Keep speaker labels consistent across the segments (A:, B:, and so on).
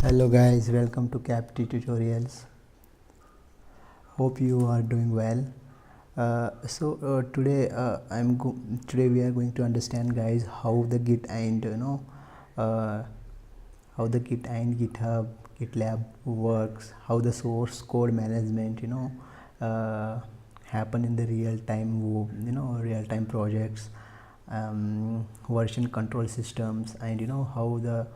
A: Hello guys, welcome to CapT tutorials. Hope you are doing well. Today we are going to understand, guys, how the Git and uh, how the Git and GitHub GitLab works, how the source code management uh, happen in the real-time projects, version control systems, and how the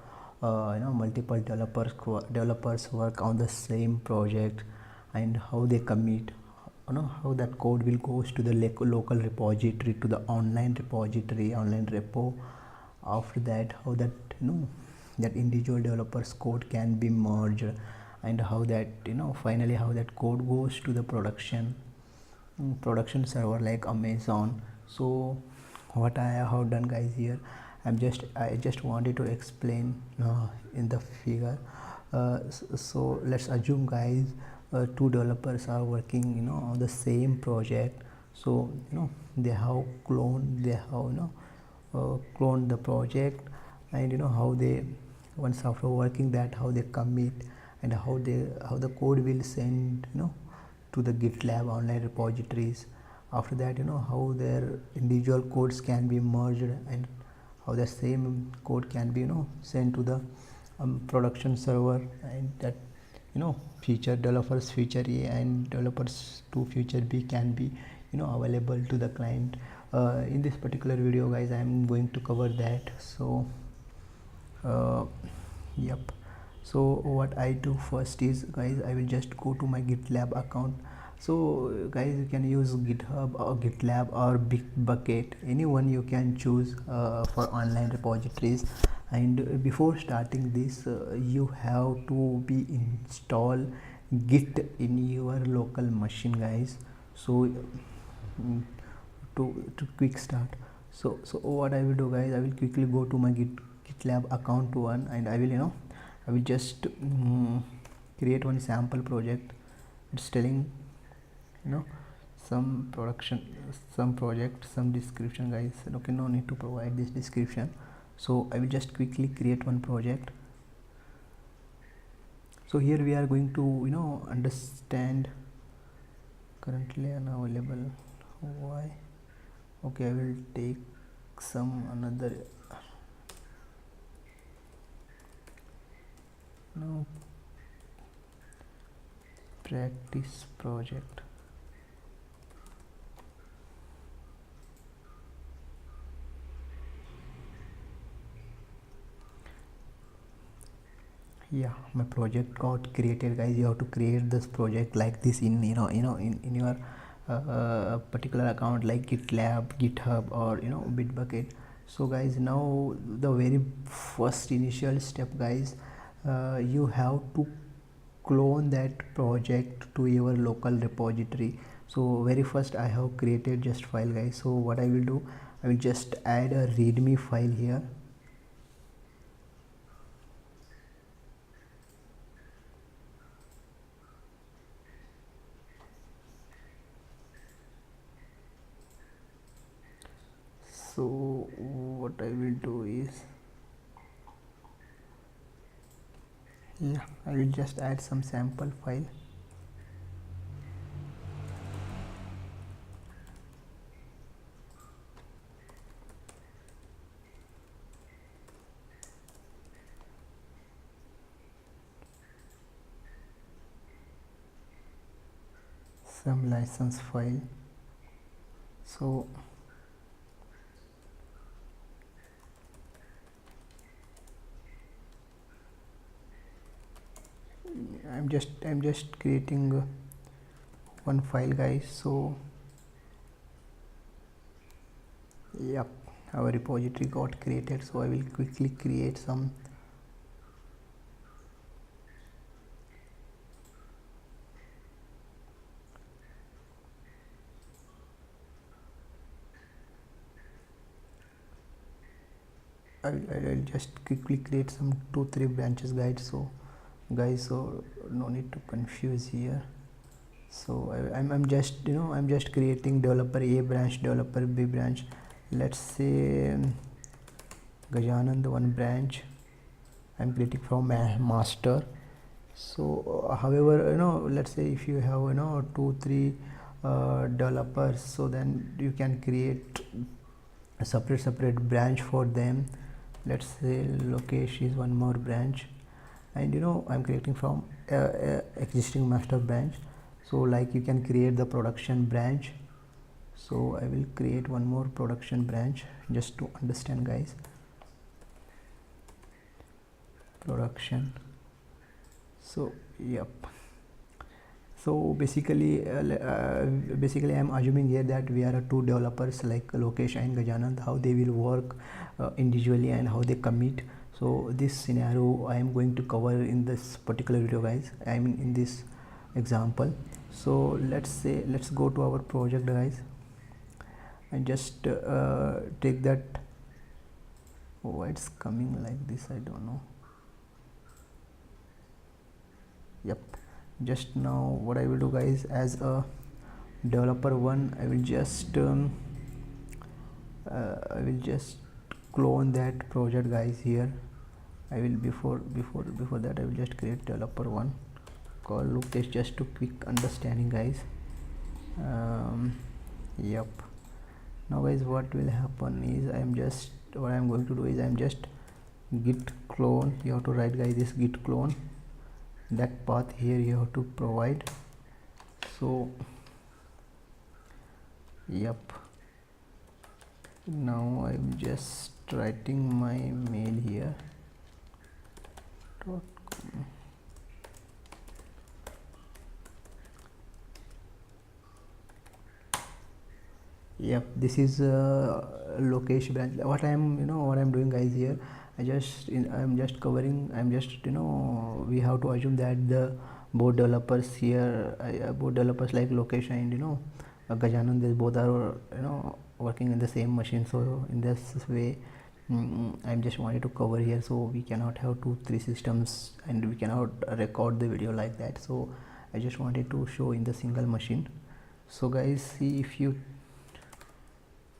A: multiple developers work on the same project, and how they commit, how that code will goes to the local repository, to the online repo. After that, how that that individual developers code can be merged, and how that finally how that code goes to the production server like Amazon. So what I have done, guys, here I just wanted to explain in the figure. So let's assume, guys, two developers are working on the same project. So they have cloned the project, and how they, once after working that, how they commit, and how the code will send to the GitLab online repositories. After that, how their individual codes can be merged, and how the same code can be sent to the production server, and that feature developers feature A and developers 2 feature B can be available to the client. In this particular video, guys, I am going to cover that. So yep. So what I do first is, guys, I will just go to my GitLab account. So guys, you can use GitHub or GitLab or Bitbucket, anyone you can choose for online repositories. And before starting this, you have to be install Git in your local machine, guys. So to quick start, so what I will do, guys, I will quickly go to my GitLab account one, and I will just create one sample project. It's telling some project, some description, guys. Okay, no need to provide this description. So I will just quickly create one project. So here we are going to understand currently unavailable. Why? Okay, I will take some another practice project. Yeah, my project got created, guys. You have to create this project like this in in your particular account like GitLab, GitHub, or Bitbucket. So guys, now the very first initial step, guys, you have to clone that project to your local repository. So very first, I have created just file, guys. So what I will do, I will just add a readme file here. So what I will do is, yeah, I will just add some sample file. Some license file. So I'm just creating one file, guys. So yep, our repository got created. So I will quickly create some I'll just quickly create some 2-3 branches, guys. So no need to confuse here. So I'm just I'm just creating developer A branch, developer B branch. Let's say Gajanand one branch, I'm creating from master. So however, let's say if you have 2-3 developers, so then you can create a separate branch for them. Let's say Lokesh is one more branch, and I'm creating from existing master branch. So like you can create the production branch. So I will create one more production branch just to understand, guys. Production. So yep. So basically I'm assuming here that we are two developers like Lokesh and Gajanand, how they will work individually and how they commit. So this scenario I am going to cover in this particular video, guys. I mean in this example. So let's go to our project, guys, and just take that. Why it's coming like this, I don't know. Yep. Just now what I will do, guys, as a developer one, I will just clone that project, guys. Here I will before that I will just create developer one, call Lokesh, just to quick understanding, guys. Yep. Now guys, what will happen is what I'm going to do is I'm just git clone. You have to write, guys, this git clone. That path here you have to provide. So yep. Now I'm just writing my mail here. Yep, this is Lokesh branch. What I'm doing, guys, here I'm just covering, we have to assume that the both developers here, both developers like Lokesh and Gajanand, they both are working in the same machine. So in this way, I'm just wanted to cover here, so we cannot have 2-3 systems and we cannot record the video like that. So I just wanted to show in the single machine. So guys, see, if you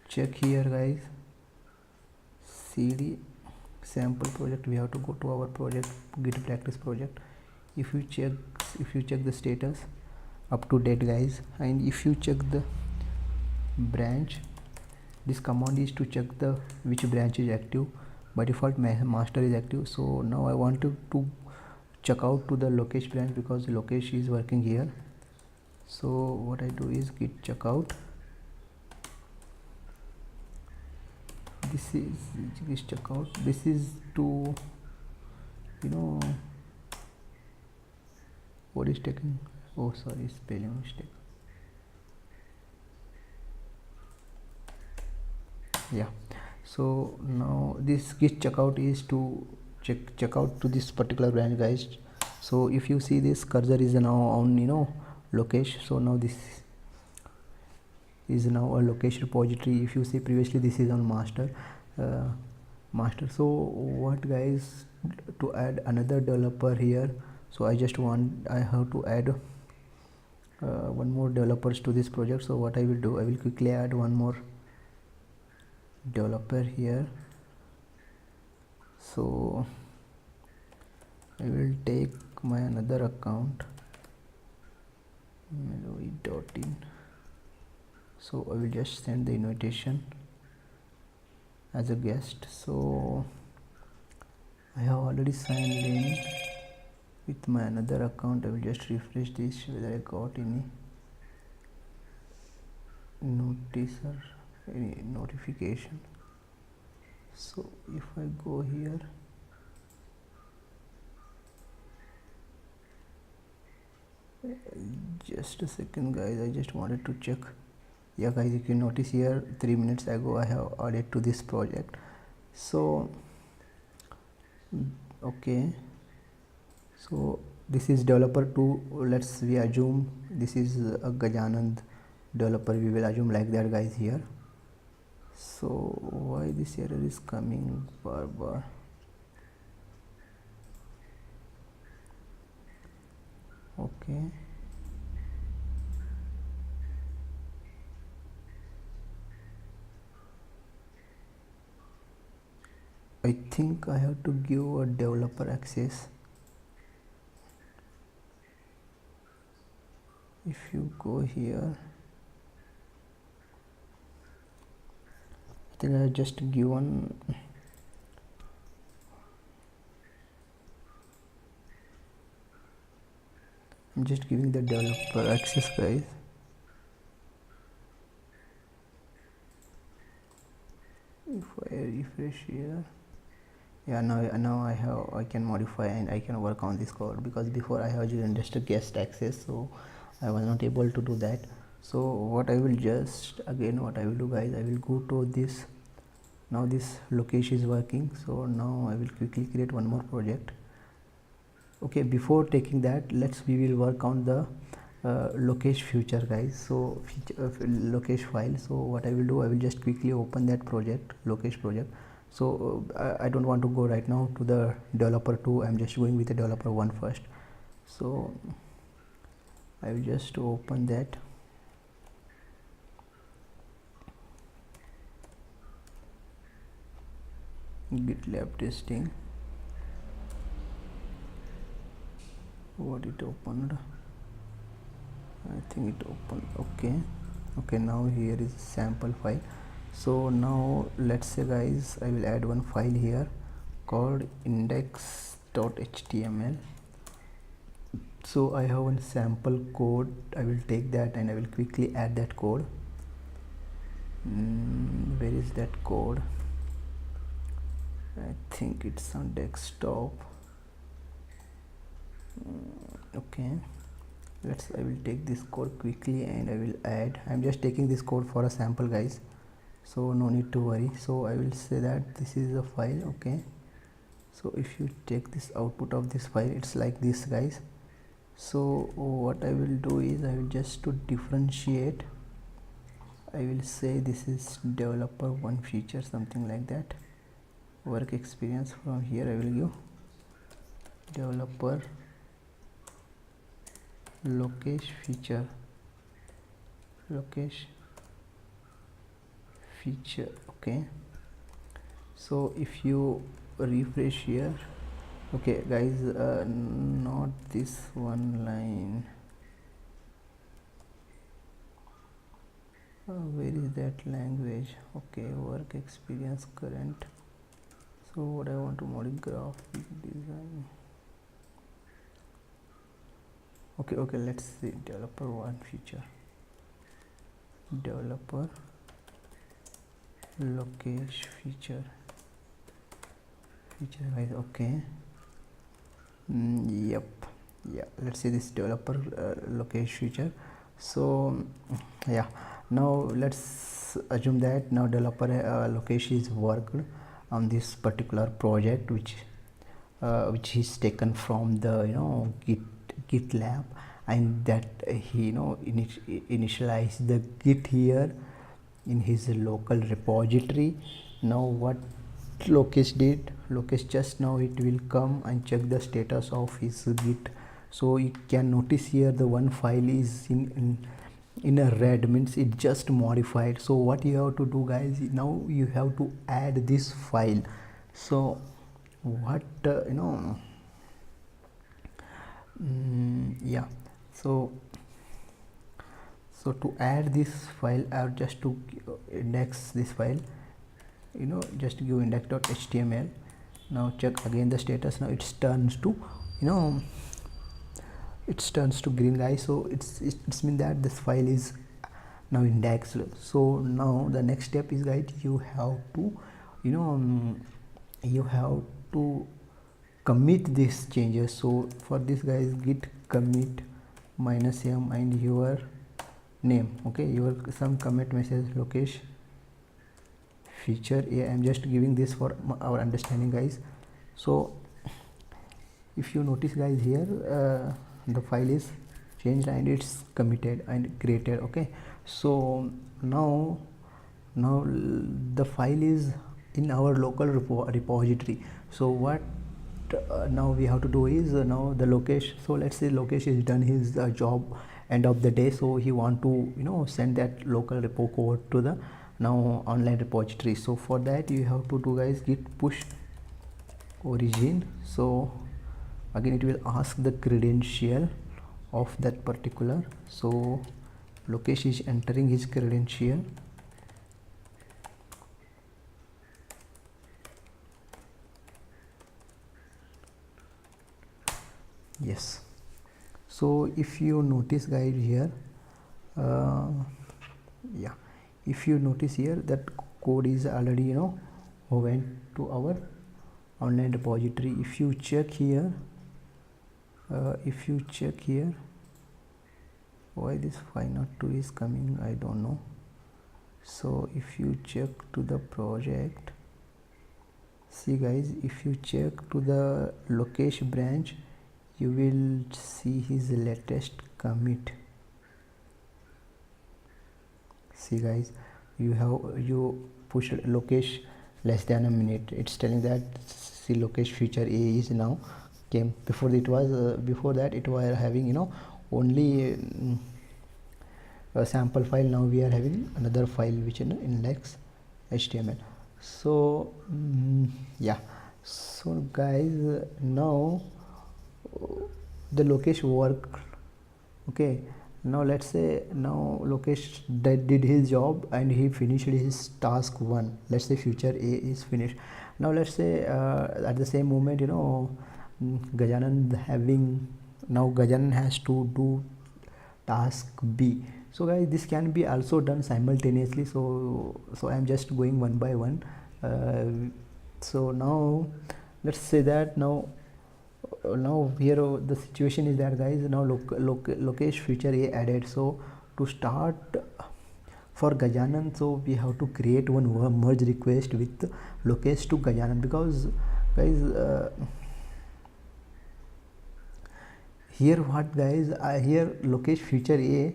A: check here, guys, cd sample project, we have to go to our project, git practice project. If you check the status, up to date, guys, and if you check the branch, this command is to check the which branch is active. By default master is active. So now I want to check out to the Lokesh branch because Lokesh is working here. So what I do is git checkout. This is checkout. This is to what is taking, oh sorry, spelling mistake. Yeah, so now this git checkout is to check out to this particular branch, guys. So if you see, this cursor is now on Lokesh. So now this is now a Lokesh repository. If you see, previously this is on master. So what, guys, to add another developer here, so I have to add one more developers to this project. So what I will do, I will quickly add one more developer here. So I will take my another account, melody.in. So I will just send the invitation as a guest. So I have already signed in with my another account. I will just refresh this whether I got any notice or any notification. So if I go here, just a second, guys, I just wanted to check. Yeah, guys, you can notice here 3 minutes ago I have added to this project. So okay, so this is developer 2. We assume this is a Gajanand developer. We will assume like that, guys, here. So why this error is coming bar? Okay, I think I have to give a developer access. If you go here, I think I just given I'm just giving the developer access, guys. If I refresh here, yeah, now I can modify and I can work on this code, because before I have just a guest access, so I was not able to do that. So what I will just again what I will do, guys, I will go to this. Now this location is working, so now I will quickly create one more project. Okay, before taking that, we will work on the location feature, guys. So location file. So what I will do, I will just quickly open that project, location project. So I don't want to go right now to the developer 2. I'm just going with the developer 1 first. So I will just open that. Git Lab testing. What it opened? I think it opened. Okay, now here is sample file. So now let's say, guys, I will add one file here called index.html. so I have one sample code. I will take that and I will quickly add that code. Where is that code? I think it's on desktop. Okay, I will take this code quickly and I will add. I'm just taking this code for a sample, guys, so no need to worry. So I will say that this is a file. Okay, so if you take this output of this file, it's like this, guys. So what I will do is I will just to differentiate, I will say this is developer 1 feature, something like that. Work experience, from here I will give developer location feature. Okay, so if you refresh here, okay, guys, not this one line. Where is that language? Okay, work experience current. So what I want to modify, graphic design. Okay, let's see developer 1 feature, developer location feature, guys. Okay, yep, yeah, let's see this developer location feature. So yeah, now let's assume that now developer location is worked on this particular project, which is taken from the Git Lab, and that he initialize the Git here in his local repository. Now what Lokesh did, Lokesh just now it will come and check the status of his Git. So you can notice here the one file is in a red, means it just modified. So what you have to do, guys, now you have to add this file. So what yeah, so to add this file, I have just to index this file, just give index.html. now check again the status. Now it turns to green, guys. So it's mean that this file is now indexed. So now the next step is, guys, you have to commit these changes. So for this, guys, git commit -m and your name. Okay, your some commit message location feature. Yeah, I'm just giving this for our understanding, guys. So if you notice, guys, here the file is changed and it's committed and created. Okay, so now the file is in our local repository. So what now we have to do is now the location. So let's say location is done his job end of the day, so he want to send that local repo code to the now online repository. So for that you have to do, guys, git push origin. So again it will ask the credential of that particular. So Lokesh is entering his credential. Yes. So if you notice guys here, yeah, if you notice here that code is already went to our online repository. If you check here, why this 502 is coming, I don't know. So if you check to the project, see guys, if you check to the Lokesh branch, you will see his latest commit. See guys, you push Lokesh less than a minute, it's telling that see Lokesh feature A is now came. Before it was before that it was having only a sample file. Now we are having another file which is index HTML. So yeah, so guys, now the Lokesh work. Okay, now let's say now Lokesh did his job and he finished his task 1. Let's say feature A is finished. Now let's say at the same moment Gajanan has to do task B. So guys, this can be also done simultaneously. So I am just going one by one. So now let's say that now here the situation is that guys, now Lokesh feature A added. So to start for Gajanan, so we have to create one merge request with Lokesh to Gajanan, because guys here what guys, here Lokesh feature A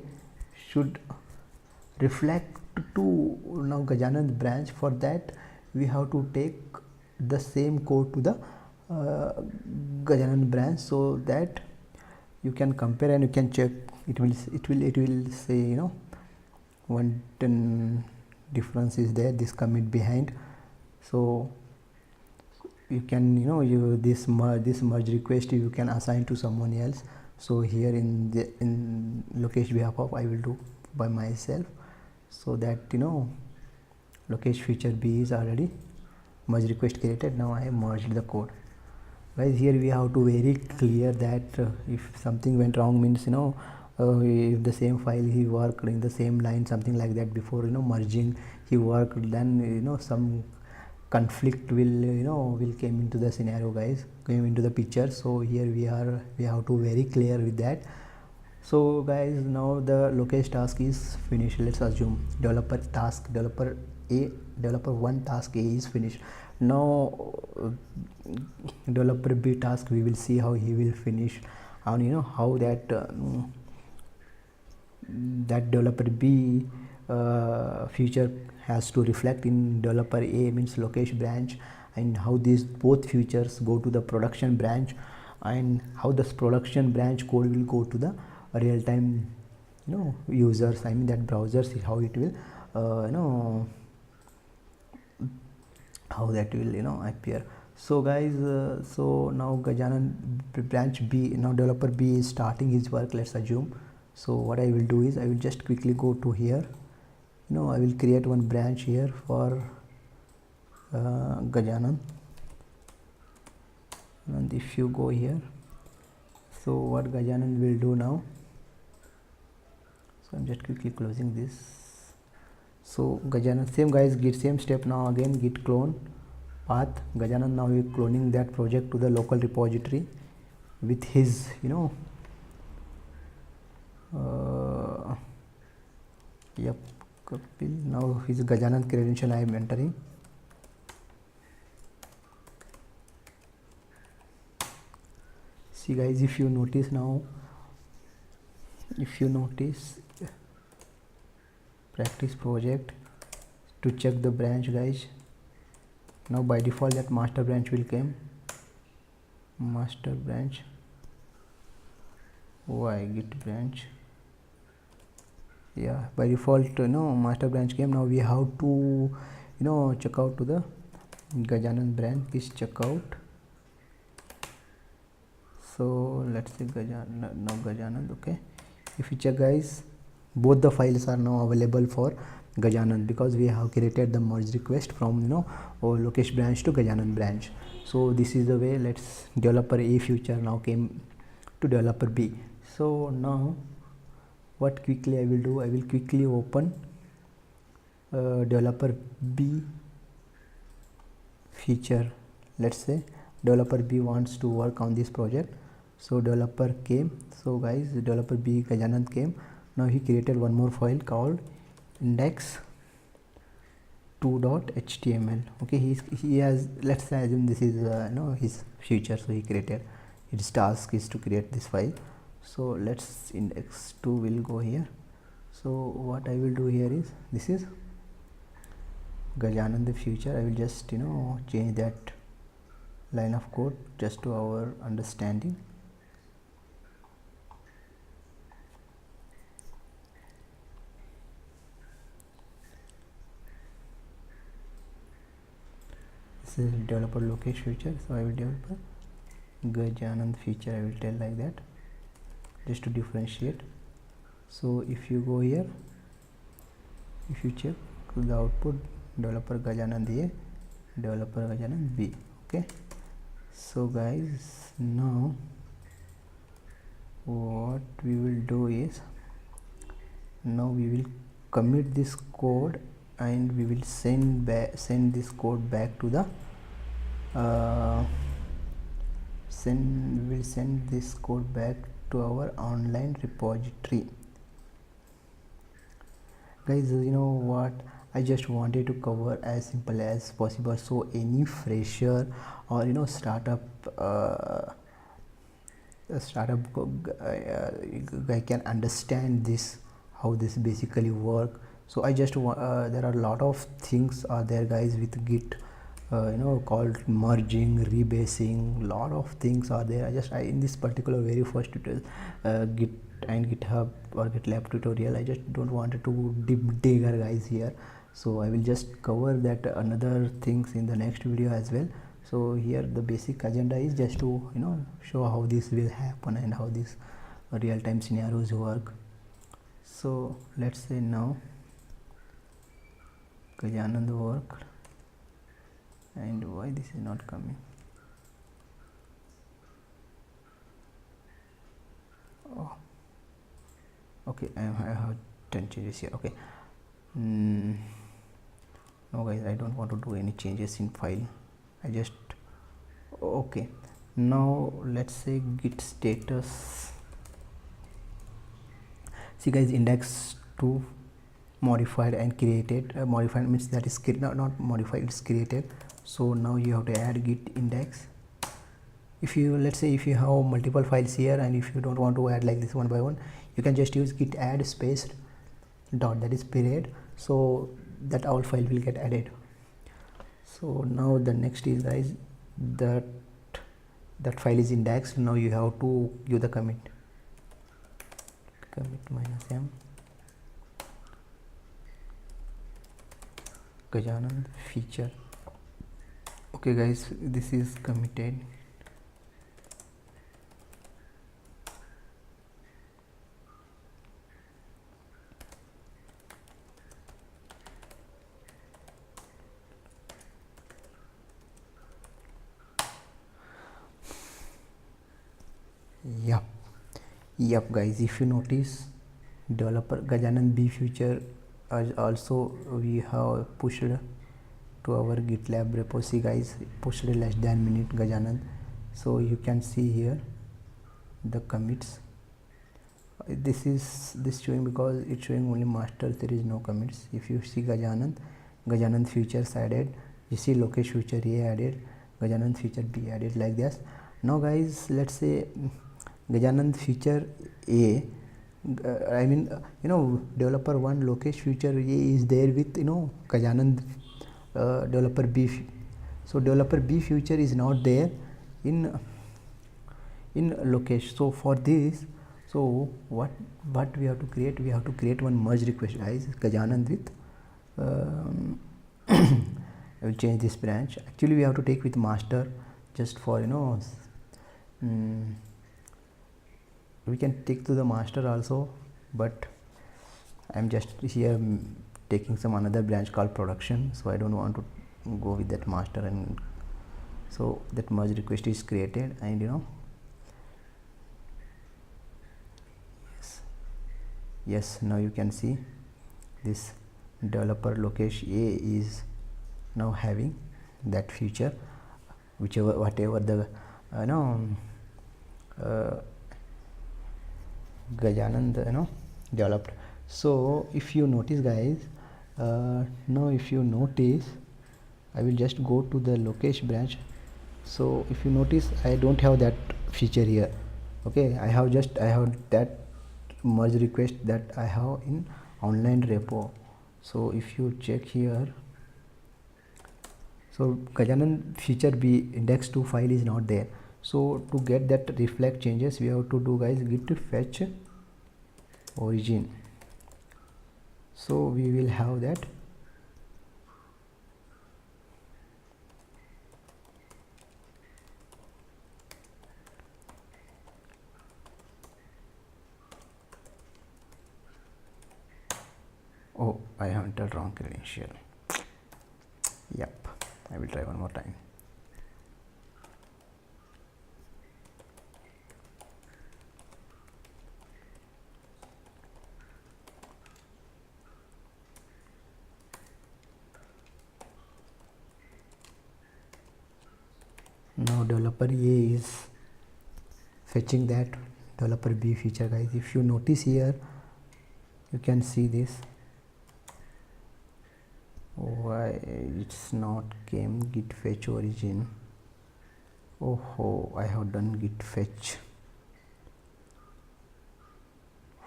A: should reflect to now Gajanan's branch. For that we have to take the same code to the Gajanan branch, so that you can compare and you can check. It will say one difference is there, this commit behind. So you can this merge request you can assign to someone else. So here in Lokesh behalf of I will do by myself, so that Lokesh feature B is already merge request created. Now I have merged the code. Guys, here we have to very clear that if something went wrong, means if the same file he worked in the same line, something like that, before merging he worked, then some conflict will came into the scenario, guys, came into the picture. So here we have to very clear with that. So guys, now the Lokesh task is finished. Let's assume developer 1 task A is finished. Now developer B task, we will see how he will finish, and how that that developer B feature has to reflect in developer A, means Lokesh branch, and how these both features go to the production branch, and how this production branch code will go to the real-time users, I mean that browsers, how it will how that will appear. So guys, so now Gajanan branch B, now developer B is starting his work, let's assume. So what I will do is I will just quickly go to here, I will create one branch here for Gajanan, and if you go here, so what Gajanan will do now, so I'm just quickly closing this. So Gajanan, same guys, git same step. Now again git clone path. Gajanan now is cloning that project to the local repository with his yep, copy. Now his Gajanan credential I am entering. See guys, if you notice now, practice project, to check the branch guys, now by default that master branch will come, master branch, why git branch, yeah, by default master branch came. Now we have to check out to the Gajanan branch. Please check out So let's say Gajanand. Okay, if you check guys, both the files are now available for Gajanand because we have created the merge request from Lokesh branch to Gajanand branch. So this is the way. Let's developer A feature now came to developer B. So now what quickly I will do, I will quickly open developer B feature. Let's say developer B wants to work on this project. So developer came. So guys, developer B Gajanand came. Now he created one more file called index2.html. okay, he has, let's say assume this is his feature. So he created, his task is to create this file. So let's index2 will go here. So what I will do here is, this is Gajanand the future. I will just change that line of code just to our understanding. This is developer Lokesh feature. So I will developer Gajanand feature. I will tell like that just to differentiate. So if you go here, if you check the output, developer Gajanand A, developer Gajanand B. Okay, so guys, now what we will do is, now we will commit this code and we will send this code back to the we will send this code back to our online repository. Guys, you know what, I just wanted to cover as simple as possible, so any fresher or startup guy can understand this, how this basically work. So I just there are a lot of things are there guys with Git, called merging, rebasing, lot of things are there. I in this particular very first tutorial, Git and GitHub or GitLab tutorial, I just don't want to deep digger guys here. So I will just cover that another things in the next video as well. So here the basic agenda is just to show how this will happen and how these real-time scenarios work. So let's say now Gajanand work, and why this is not coming? Oh, okay, I have 10 changes here. Okay, no guys, I don't want to do any changes in file. I just okay. Now let's say git status. See guys, index2 modified and created. Modified means that is not modified, it's created. So now you have to add git index. If you, let's say if you have multiple files here and if you don't want to add like this one by one, you can just use git add space dot, that is period, so that all file will get added. So now the next is guys, that file is indexed. Now you have to give the commit -m Gajanand feature. Okay guys, this is committed. Yep guys, if you notice, developer Gajanand B feature also we have pushed to our GitLab repo. See guys, pushed less than minute Gajanand. So you can see here the commits. This showing because it's showing only master, there is no commits. If you see Gajanand features added, you see Lokesh feature A added, Gajanand feature B added, like this. Now guys, let's say Gajanand feature A, I mean developer 1 Lokesh feature A is there with Gajanand developer B. So developer B feature is not there in Lokesh. So for this, so what we have to create, we have to create one merge request guys, Gajanand with I will change this branch. Actually we have to take with master just for we can take to the master also, but I'm just here taking some another branch called production, so I don't want to go with that master. And so that merge request is created, and yes, now you can see this developer location A is now having that feature, whatever the Gajanand developed. So if you notice guys, now if you notice, I will just go to the location branch. So if you notice, I don't have that feature here. Okay, I have that merge request that I have in online repo. So if you check here, so Gajanan feature B index2 file is not there. So to get that reflect changes, we have to do guys git fetch origin. So we will have that. Oh, I have entered wrong credential. Yep, I will try one more time. Now developer A is fetching that developer B feature guys. If you notice here, you can see this. Why it's not came git fetch origin. Oh, I have done git fetch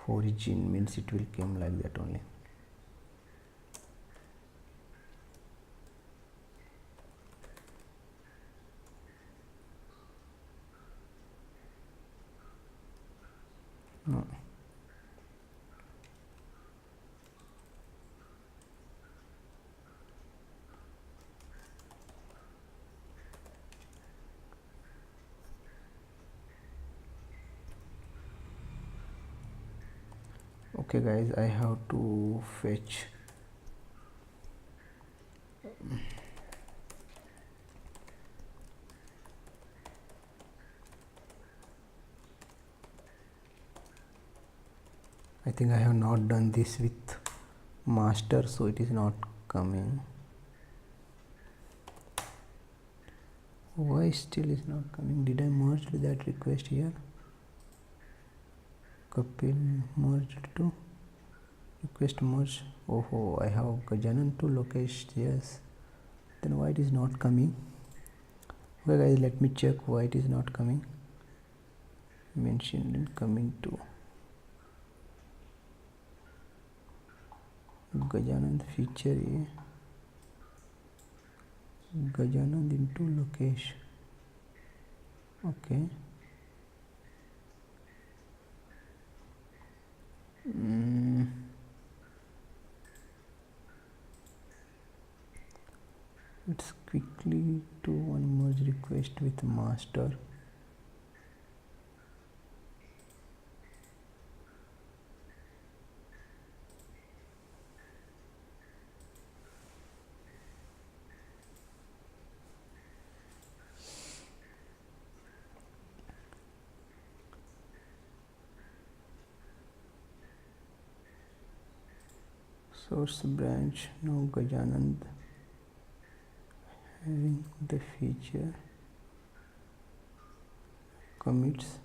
A: origin, means it will come like that only. No. Okay guys, I have to fetch I think I have not done this with master, so it is not coming. Why still is not coming? Did I merge that request here? Kapil merged to request merge. Oh, I have Gajanan to location. Yes, then why it is not coming? Okay guys, let me check why it is not coming. Mentioned in coming to Gajanand feature A. Gajanand into location. Okay. Let's quickly do one merge request with master. Source branch, now Gajanand having the feature commits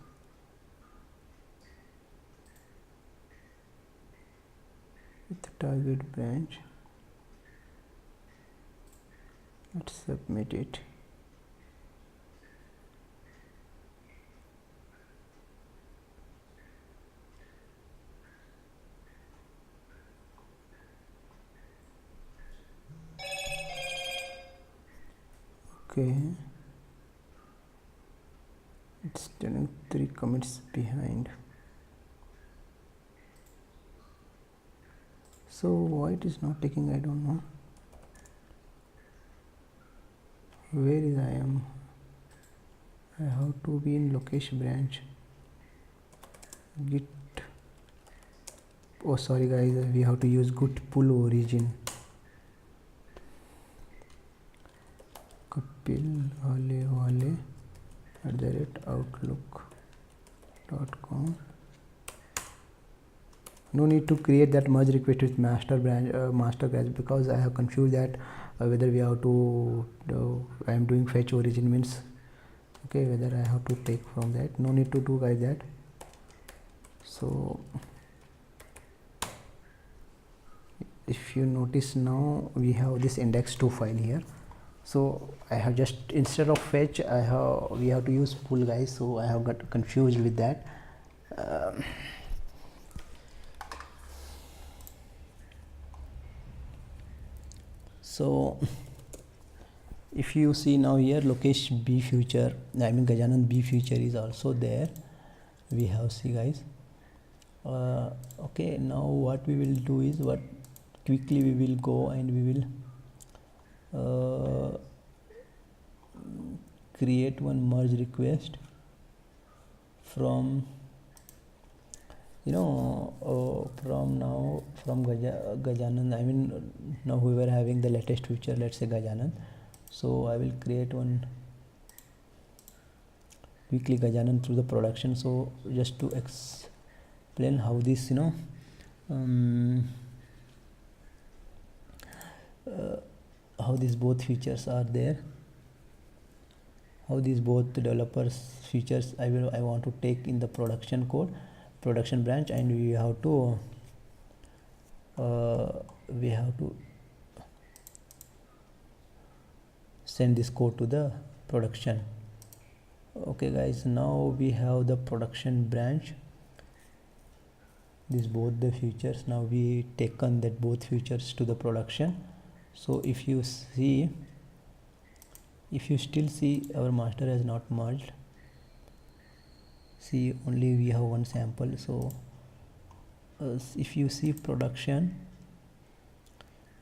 A: with the target branch. Let's submit it. Okay, it's telling 3 commits behind. So why it is not taking, I don't know. Where is I am? I have to be in location branch. git, oh sorry guys, we have to use git pull origin. Kapil wale @outlook.com. No need to create that merge request with master branch, master branch, because I have confused that whether we have to I am doing fetch origin means, okay, whether I have to take from that. No need to do guys that. So if you notice, now we have this index2 file here. So I have just, instead of fetch, we have to use pull guys. So I have got confused with that. So if you see now here, Lokesh B feature, I mean Gajanan B feature is also there. We have, see guys. Okay, now what we will do is, what quickly we will go and we will create one merge request from, you know, from Gajanan, I mean now whoever having the latest feature, let's say Gajanan. So I will create one quickly Gajanan through the production. So just to explain how this, you know, how these both features are there, how these both developers features I want to take in the production code, production branch, and we have to send this code to the production. Okay guys, now we have the production branch, these both the features. Now we taken that both features to the production. So if you see, if you still see, our master has not merged. See, only we have one sample. So if you see production,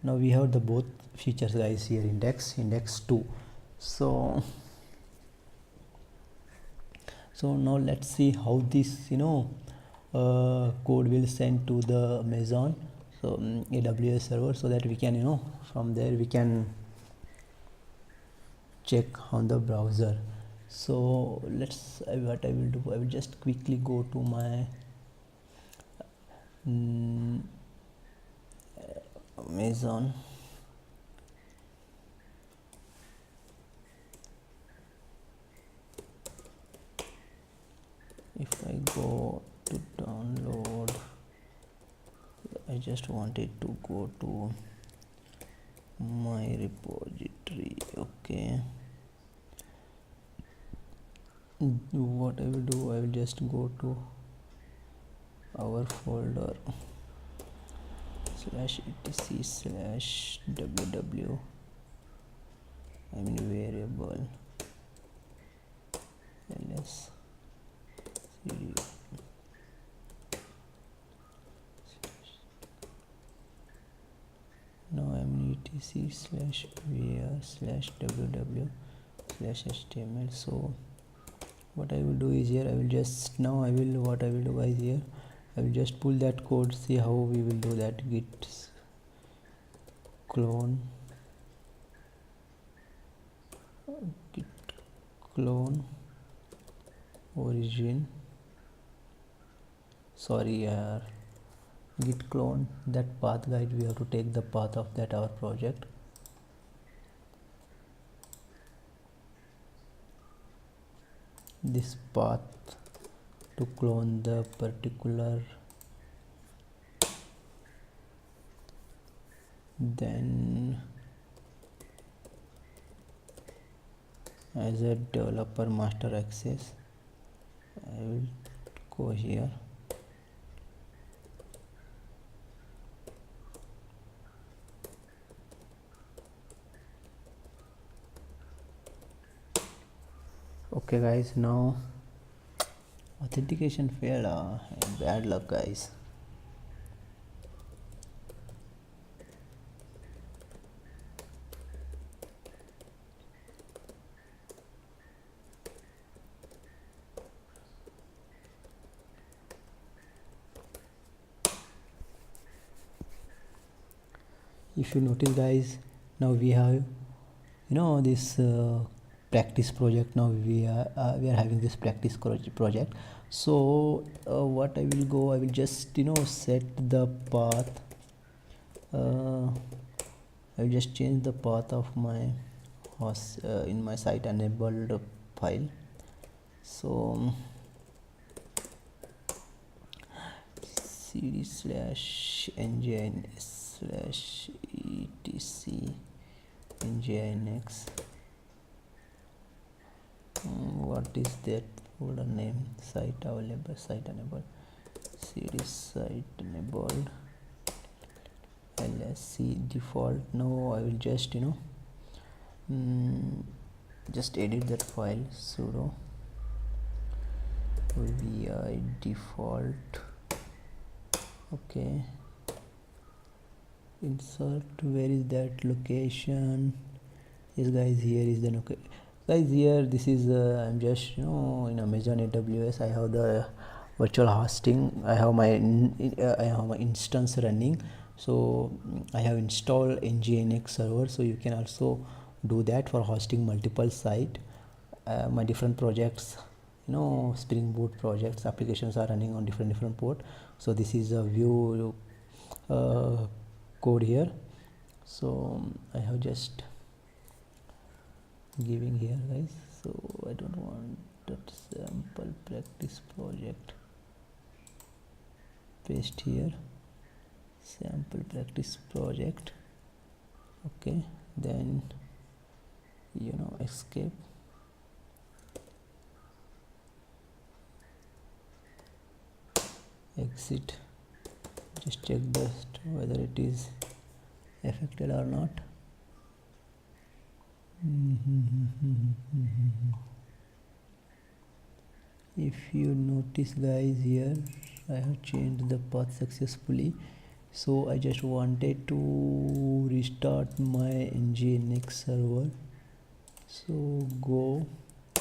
A: now we have the both features guys here, index2. So now let's see how this, you know, code will send to the Amazon, so AWS server, so that we can, you know, from there we can check on the browser. So let's, what I will do, I will just quickly go to my Amazon. If I go to download, I just wanted to go to my repository. Okay, what I will do, I will just go to our folder /etc/ww, I mean variable ls cd. Now I'm etc/var/ww/html. So what I will do is, here I will just, now I will, what I will do is, here I will just pull that code. See how we will do that. Git clone origin, sorry git clone that path guide. We have to take the path of that our project. This path to clone the particular, then as a developer master access, I will go here. Okay guys, now authentication failed. Bad luck guys. if you notice guys, now we have this practice project. Now we are having this practice project. So what I will just set the path. I will just change the path of my host in my site enabled file. So cd/njns/etc what is that folder name? Site available, site enabled, cd site enabled lsc default. Now I will just just edit that file. Sudo vi default. Okay, insert. Where is that location? Yes guys, here is the location. Guys, here this is I'm just in Amazon AWS. I have the virtual hosting. I have my instance running. So I have installed nginx server, so you can also do that for hosting multiple site. My different projects, Spring Boot projects, applications are running on different port. So this is a view code here. So I have just giving here guys. So I don't want that sample practice project. Paste here, sample practice project. Okay, then escape. Exit. Just check whether it is affected or not. If you notice guys, here I have changed the path successfully. So I just wanted to restart my nginx server. So go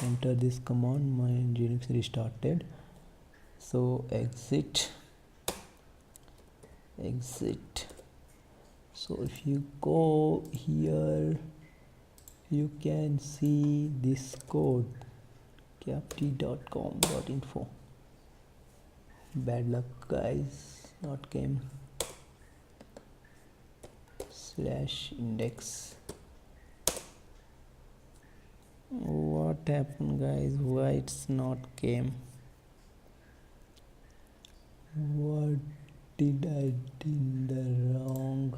A: enter this command. My nginx restarted. So exit. So if you go here, you can see this code, capty.com.info. Bad luck guys, not came. /index. What happened guys? Why it's not came? What did I do in the wrong?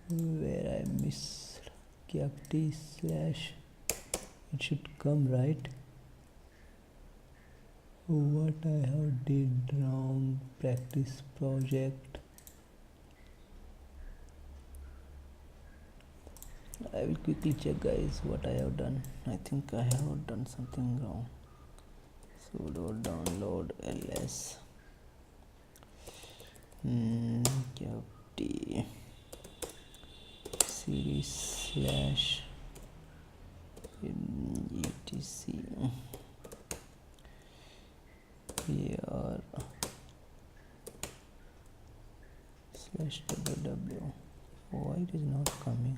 A: Where I missed capty / it should come right. What I have did wrong? Practice project. I will quickly check guys what I have done. I think I have done something wrong. Sudo download ls capty series / etc here /ww. Why it is not coming?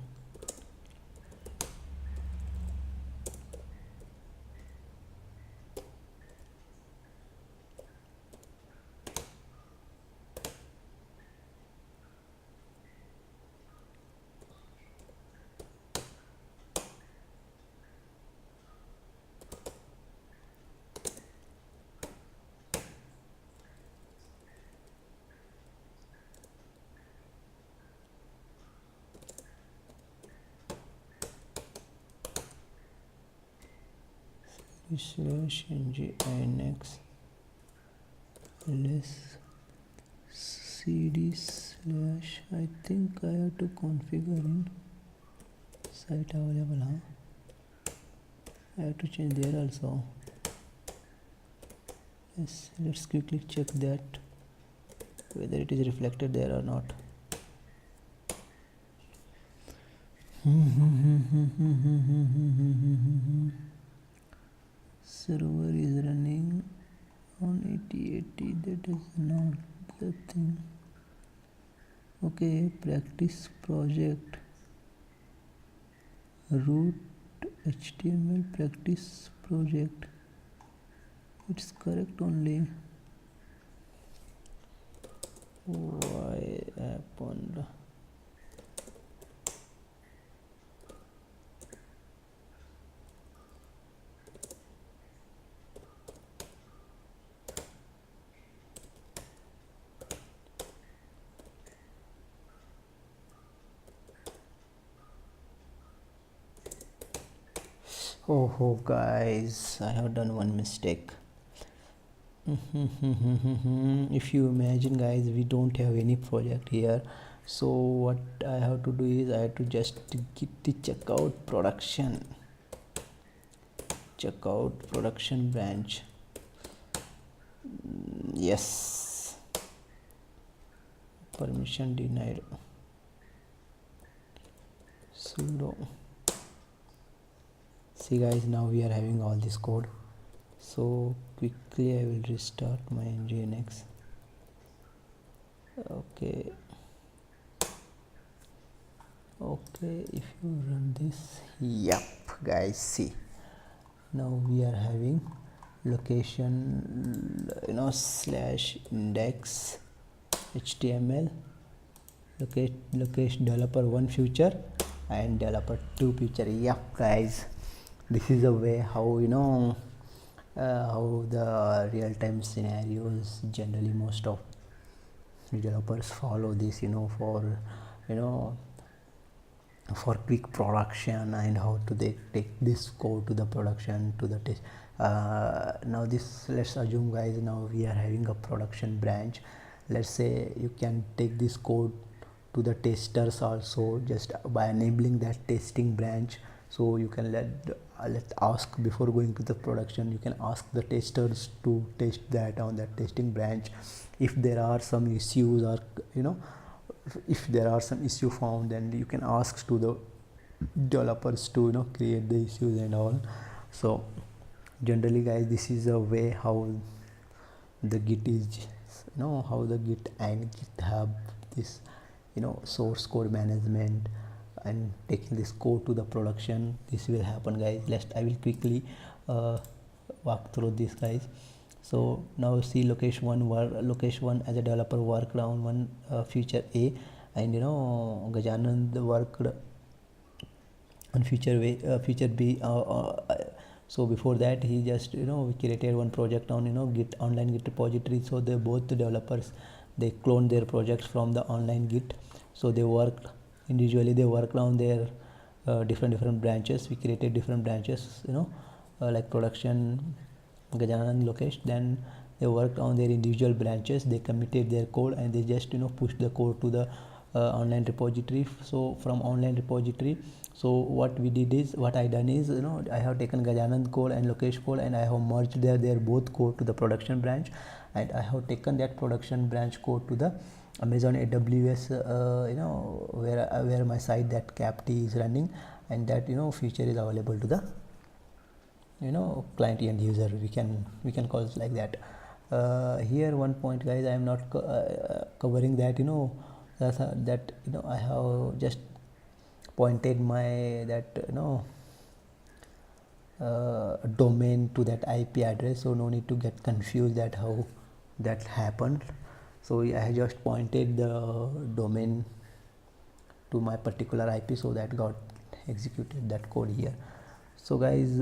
A: /nginx ls cd / I think I have to configure in site available. I have to change there also. Yes, let's quickly check that whether it is reflected there or not. Server is running on 8080. That is not the thing. Okay, practice project root HTML practice project, it's correct only. Why happened? Oh guys, I have done one mistake. If you imagine guys, we don't have any project here, so what I have to do is I have to just get the checkout production branch. Yes, permission denied, sudo. See guys, now we are having all this code, so quickly I will restart my nginx. Okay, if you run this, yep guys, see, now we are having location, /index html, location developer 1 future and developer 2 future. Yep guys, this is a way how how the real-time scenarios generally most of developers follow this, for quick production, and how to they take this code to the production to the test. Now this, let's assume guys, now we are having a production branch. Let's say you can take this code to the testers also, just by enabling that testing branch. So you can let ask, before going to the production, you can ask the testers to test that on that testing branch. If there are some issues, or if there are some issue found, then you can ask to the developers to create the issues and all. So generally guys, this is a way how the git is, how the git and github, this source code management and taking this code to the production, this will happen guys. I will quickly walk through this guys. So now see, location one as a developer worked on one feature A, and Gajanand worked on feature B. So before that, he just we created one project on Git online Git repository. So they both the developers, they cloned their projects from the online Git. So they worked individually, they worked on their different branches. We created different branches, like production, Gajanan, Lokesh. Then they worked on their individual branches, they committed their code, and they just pushed the code to the online repository. So from online repository, so what I done is, I have taken Gajanand code and Lokesh code, and I have merged their both code to the production branch, and I have taken that production branch code to the Amazon AWS, where my site, that capt is running, and that feature is available to the client end user, we can call it like that. Here one point guys, I am not covering that, that I have just pointed my domain to that IP address, so no need to get confused that how that happened. So I just pointed the domain to my particular IP, so that got executed that code here. So guys,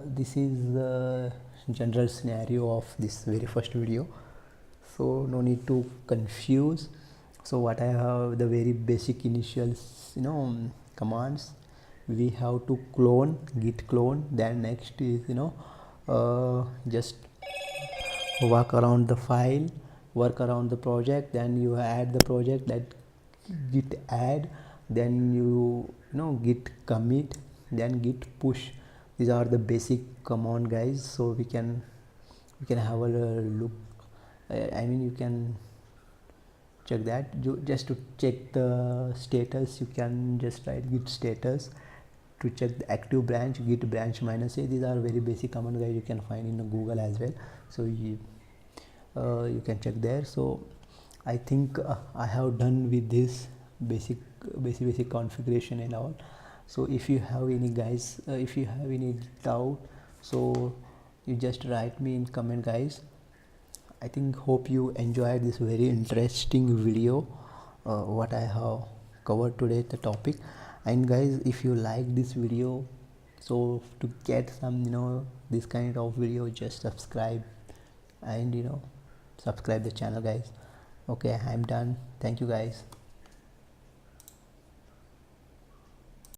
A: this is the general scenario of this very first video, so no need to confuse. So what I have, the very basic initial commands, we have to clone, git clone. Then next is just work around the file, work around the project, then you add the project, that git add, then you git commit, then git push. These are the basic command guys. So we can have a look. I mean, you can check that. Just to check the status, you can just write git status. To check the active branch, git branch -a. These are very basic command guys, you can find in Google as well, so you can check there. So I think I have done with this basic configuration and all. So if you have any guys, if you have any doubt, so you just write me in comment guys. I think hope you enjoyed this very interesting video what I have covered today the topic. And guys, if you like this video, so to get some this kind of video, just subscribe and subscribe the channel guys. Okay, I'm done. Thank you guys.